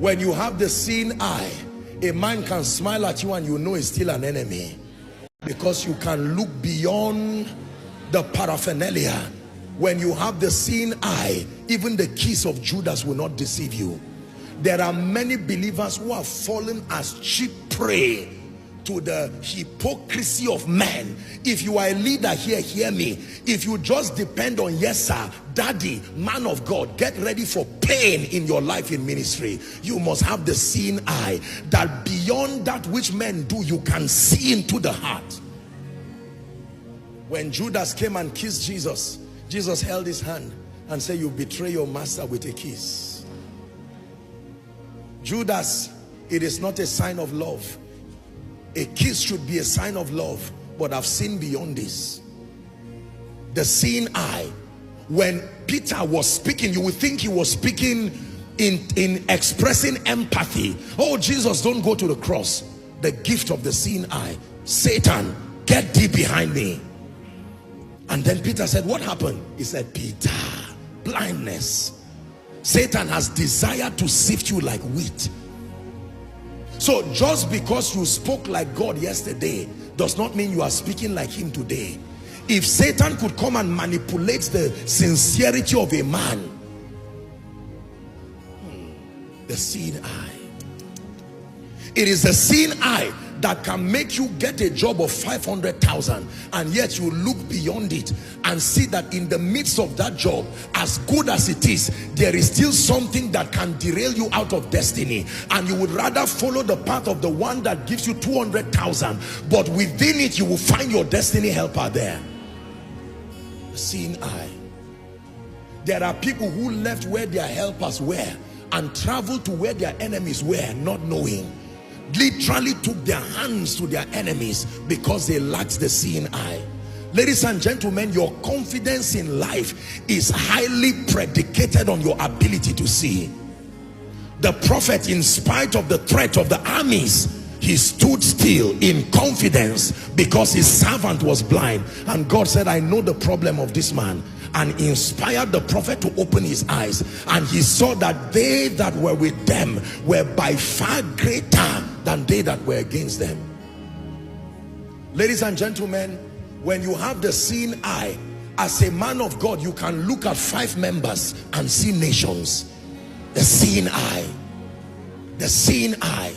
When you have the seeing eye, a man can smile at you and you know he's still an enemy, because you can look beyond the paraphernalia. When you have the seeing eye, even the keys of Judas will not deceive you. There are many believers who have fallen as cheap prey to the hypocrisy of men. If you are a leader here, hear me. If you just depend on yes sir, daddy, man of God, get ready for pain in your life in ministry. You must have the seeing eye, that beyond that which men do, you can see into the heart. When Judas came and kissed Jesus, Jesus held his hand and said, you betray your master with a kiss. Judas, it is not a sign of love. A kiss should be a sign of love, but I've seen beyond this. The seeing eye. When Peter was speaking, you would think he was speaking in expressing empathy. Oh, Jesus, don't go to the cross. The gift of the seeing eye. Satan, get thee behind me. And then Peter said, what happened? He said, Peter, blindness. Satan has desired to sift you like wheat. So just because you spoke like God yesterday does not mean you are speaking like him today. If Satan could come and manipulate the sincerity of a man, the seeing eye. It is the seeing eye that can make you get a job of 500,000, and yet you look beyond it and see that in the midst of that job, as good as it is, there is still something that can derail you out of destiny, and you would rather follow the path of the one that gives you 200,000, but within it you will find your destiny helper there. The seeing eye. There are people who left where their helpers were and traveled to where their enemies were, not knowing. Literally took their hands to their enemies because they lacked the seeing eye. Ladies and gentlemen, your confidence in life is highly predicated on your ability to see. The prophet, in spite of the threat of the armies, he stood still in confidence because his servant was blind. And God said, I know the problem of this man, and inspired the prophet to open his eyes, and he saw that they that were with them were by far greater than they that were against them. Ladies and gentlemen, when you have the seeing eye, as a man of God, you can look at 5 members and see nations. The seeing eye. The seeing eye.